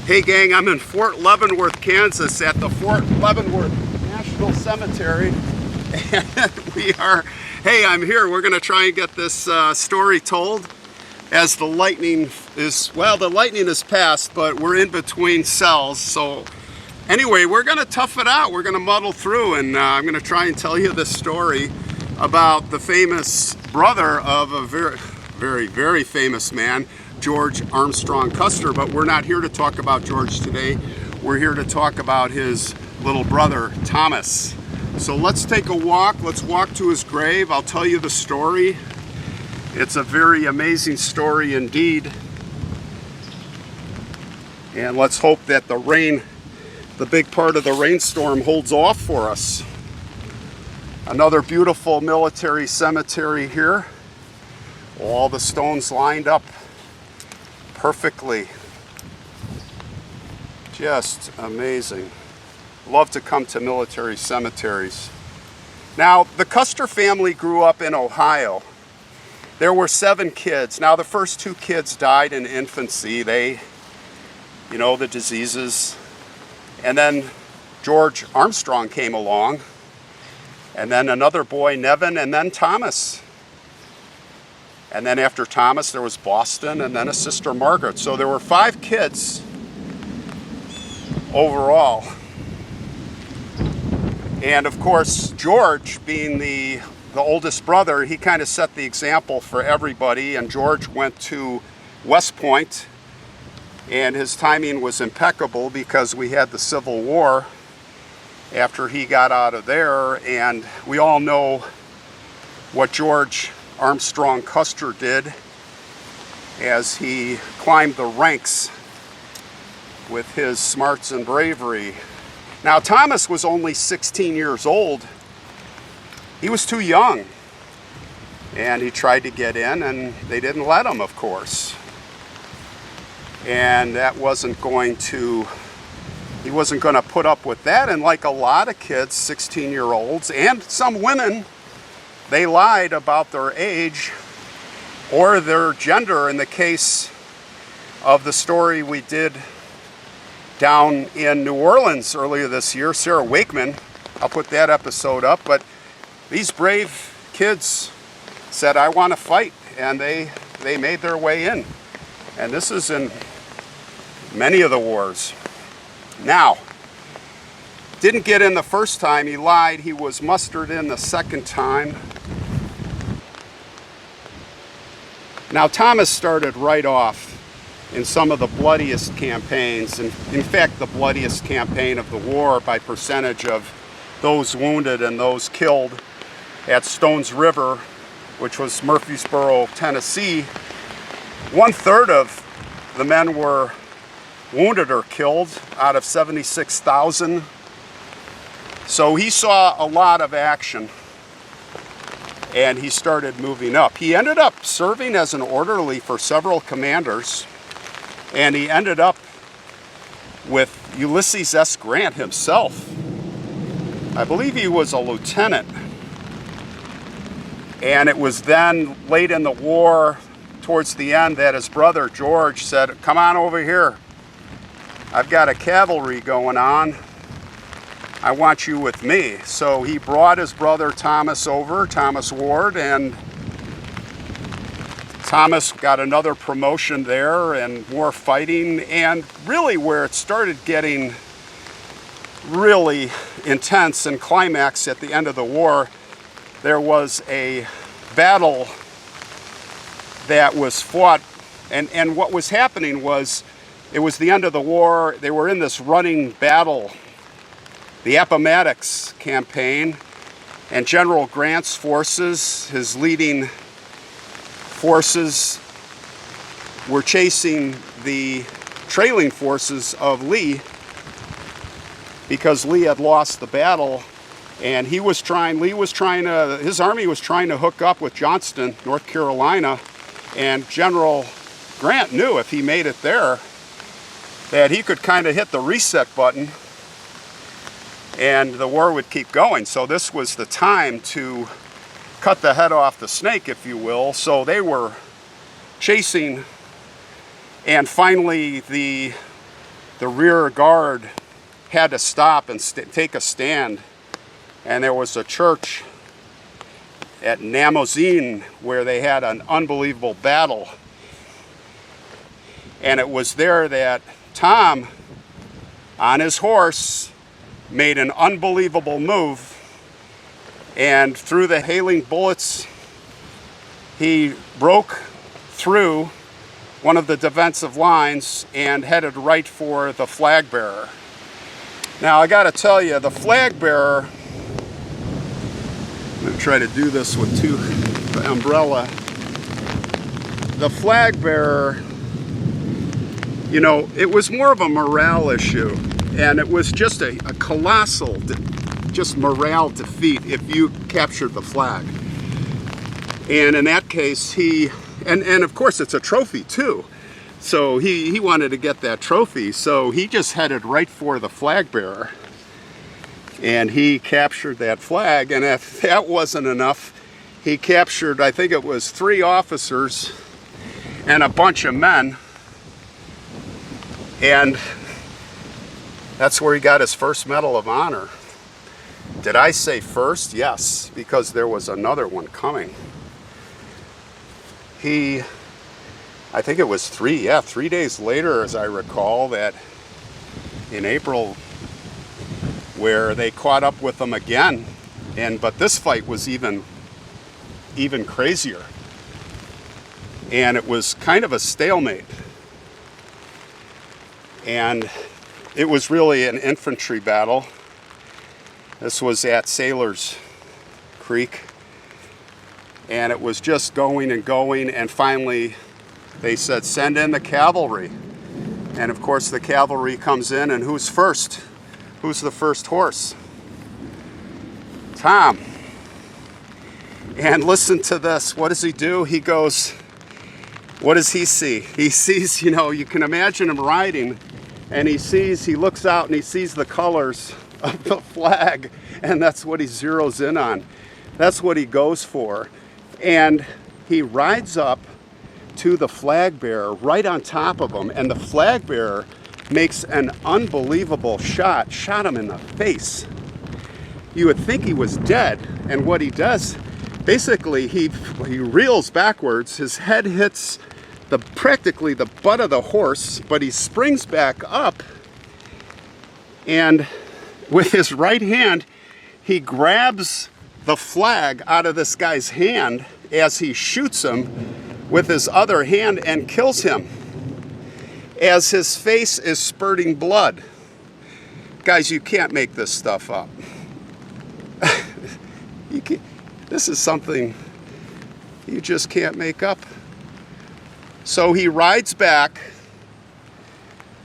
Hey gang, I'm in Fort Leavenworth, Kansas at the Fort Leavenworth National Cemetery. And I'm here. We're gonna try and get this story told as the lightning is past, but we're in between cells. So anyway, we're gonna tough it out. We're gonna muddle through, and I'm gonna try and tell you this story about the famous brother of a very famous man, George Armstrong Custer. But we're not here to talk about George today. We're here to talk about his little brother, Thomas. So let's take a walk. Let's walk to his grave. I'll tell you the story. It's a very amazing story indeed. And let's hope that the rain, the big part of the rainstorm, holds off for us. Another beautiful military cemetery here. All the stones lined up perfectly. Just amazing. Love to come to military cemeteries. Now, the Custer family grew up in Ohio. There were 7 kids. Now, the first 2 kids died in infancy. The diseases. And then George Armstrong came along. And then another boy, Nevin, and then Thomas. And then after Thomas, there was Boston, and then a sister, Margaret. So there were 5 kids overall. And of course, George, being the oldest brother, he kind of set the example for everybody. And George went to West Point, and his timing was impeccable because we had the Civil War after he got out of there. And we all know what George Armstrong Custer did as he climbed the ranks with his smarts and bravery. Now, Thomas was only 16 years old. He was too young, and he tried to get in, and they didn't let him, of course. And he wasn't going to put up with that. And like a lot of kids, 16-year-olds, and some women, they lied about their age or their gender. In the case of the story we did down in New Orleans earlier this year, Sarah Wakeman, I'll put that episode up. But these brave kids said, I want to fight, and they made their way in. And this is in many of the wars. Now, didn't get in the first time. He lied. He was mustered in the second time. Now, Thomas started right off in some of the bloodiest campaigns, and in fact, the bloodiest campaign of the war by percentage of those wounded and those killed at Stones River, which was Murfreesboro, Tennessee. 1/3 of the men were wounded or killed out of 76,000. So he saw a lot of action, and he started moving up. He ended up serving as an orderly for several commanders, and he ended up with Ulysses S. Grant himself. I believe he was a lieutenant. And it was then late in the war, towards the end, that his brother George said, come on over here. I've got a cavalry going on. I want you with me. So he brought his brother Thomas over, Thomas Ward, and Thomas got another promotion there and more fighting. And really where it started getting really intense and climax at the end of the war, there was a battle that was fought. And what was happening was, it was the end of the war. They were in this running battle, the Appomattox campaign, and General Grant's forces, his leading forces, were chasing the trailing forces of Lee because Lee had lost the battle, and his army was trying to hook up with Johnston, North Carolina, and General Grant knew if he made it there that he could kind of hit the reset button and the war would keep going. So this was the time to cut the head off the snake, if you will. So they were chasing, and finally the the rear guard had to stop and take a stand. And there was a church at Namozine where they had an unbelievable battle. And it was there that Tom, on his horse, made an unbelievable move. And through the hailing bullets, he broke through one of the defensive lines and headed right for the flag bearer. Now I gotta tell you, the flag bearer, I'm gonna try to do this with the umbrella. The flag bearer, you know, it was more of a morale issue, and it was just a colossal just morale defeat if you captured the flag. And in that case, and of course it's a trophy too. So he wanted to get that trophy, so he just headed right for the flag bearer. And he captured that flag, and if that wasn't enough, he captured, I think it was 3 officers and a bunch of men. And that's where he got his first Medal of Honor. Did I say first? Yes, because there was another one coming. I think it was 3 days later, as I recall, that in April, where they caught up with them again. But this fight was even crazier. And it was kind of a stalemate. And it was really an infantry battle. This was at Sailor's Creek, and it was just going and going, and finally they said, send in the cavalry. And of course the cavalry comes in, and who's first? Who's the first horse? Tom. And listen to this, what does he do? He goes, what does he see? He sees, you know, you can imagine him riding, and he looks out and he sees the colors of the flag, and that's what he zeroes in on. That's what he goes for. And he rides up to the flag bearer right on top of him, and the flag bearer makes an unbelievable shot him in the face. You would think he was dead, and what he does, basically he reels backwards, his head hits practically the butt of the horse, but he springs back up, and with his right hand, he grabs the flag out of this guy's hand as he shoots him with his other hand and kills him as his face is spurting blood. Guys, you can't make this stuff up. This is something you just can't make up. So he rides back,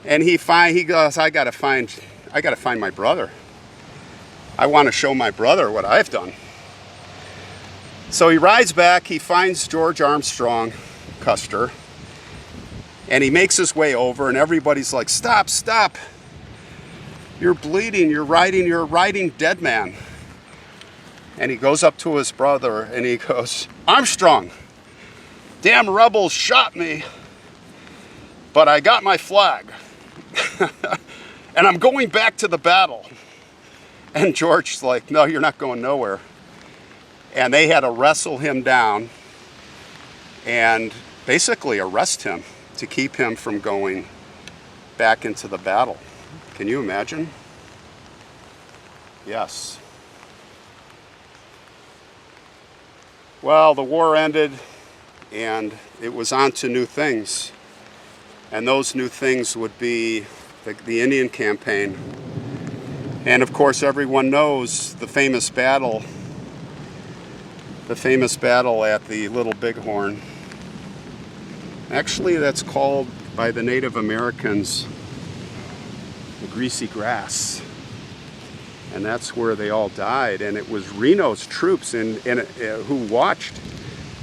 and he goes, I gotta find my brother. I want to show my brother what I've done. So he rides back, he finds George Armstrong Custer, and he makes his way over, and everybody's like, stop, stop. You're bleeding, you're a riding dead man. And he goes up to his brother and he goes, Armstrong, damn rebels shot me, but I got my flag. And I'm going back to the battle. And George's like, no, you're not going nowhere. And they had to wrestle him down and basically arrest him to keep him from going back into the battle. Can you imagine? Yes. Well, the war ended, and it was on to new things. And those new things would be the Indian campaign. And of course, everyone knows the famous battle at the Little Bighorn. Actually, that's called by the Native Americans the Greasy Grass. And that's where they all died. And it was Reno's troops who watched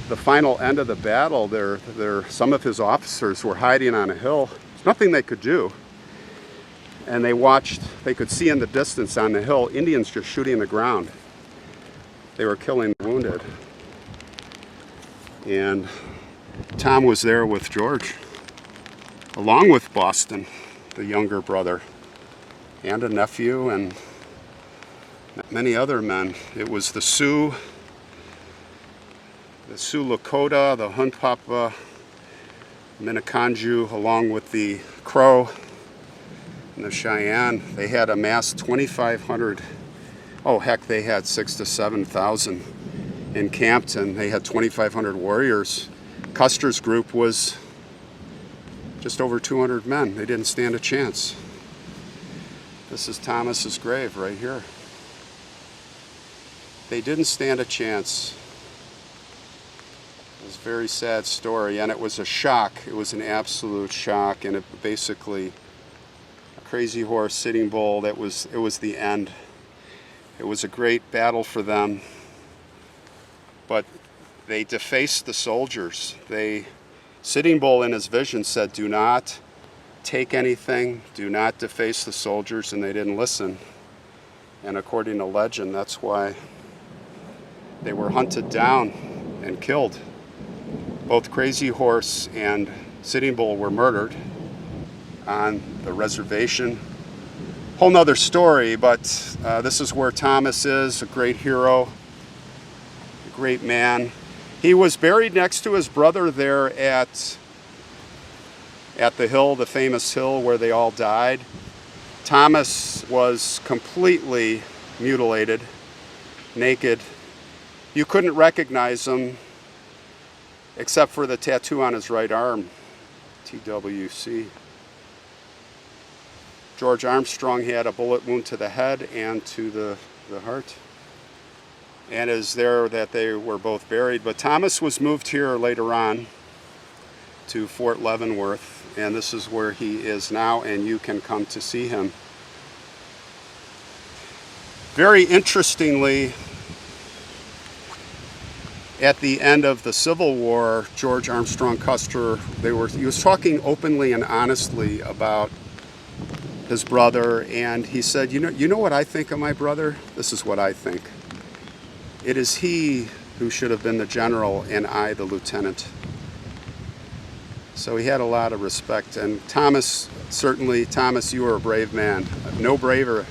the final end of the battle. Some of his officers were hiding on a hill. There's nothing they could do. And they could see in the distance on the hill, Indians just shooting the ground. They were killing the wounded. And Tom was there with George, along with Boston. the younger brother, and a nephew, and many other men. It was the Sioux Lakota, the Hunpapa, Minneconjou, along with the Crow and the Cheyenne. They had amassed 2,500, oh heck, they had 6,000 to 7,000 encamped, and they had 2,500 warriors. Custer's group was just over 200 men. They didn't stand a chance. This is Thomas's grave right here. They didn't stand a chance. It was a very sad story, and it was a shock. It was an absolute shock, and it basically, a Crazy Horse, Sitting Bull, it was the end. It was a great battle for them, but they defaced the soldiers. Sitting Bull in his vision said, do not take anything, do not deface the soldiers, and they didn't listen. And according to legend, that's why they were hunted down and killed. Both Crazy Horse and Sitting Bull were murdered on the reservation. Whole nother story, but this is where Thomas is, a great hero, a great man. He was buried next to his brother there at the hill, the famous hill where they all died. Thomas was completely mutilated, naked. You couldn't recognize him except for the tattoo on his right arm, TWC. George Armstrong had a bullet wound to the head and to the heart. And it is there that they were both buried. But Thomas was moved here later on to Fort Leavenworth, and this is where he is now, and you can come to see him. Very interestingly, at the end of the Civil War, George Armstrong Custer, he was talking openly and honestly about his brother, and he said, you know what I think of my brother? This is what I think. It is he who should have been the general and I the lieutenant. So he had a lot of respect. And Thomas, certainly, Thomas, you are a brave man. No braver.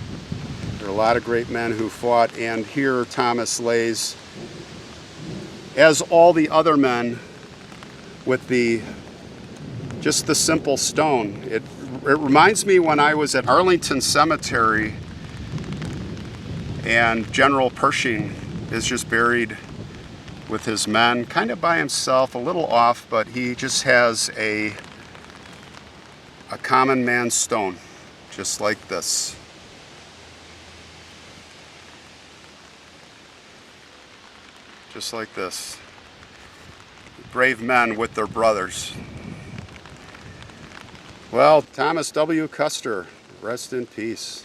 There are a lot of great men who fought, and here Thomas lays, as all the other men, with just the simple stone. It reminds me when I was at Arlington Cemetery, and General Pershing is just buried with his men, kind of by himself, a little off, but he just has a common man's stone, just like this. Just like this. Brave men with their brothers. Well, Thomas W. Custer, rest in peace.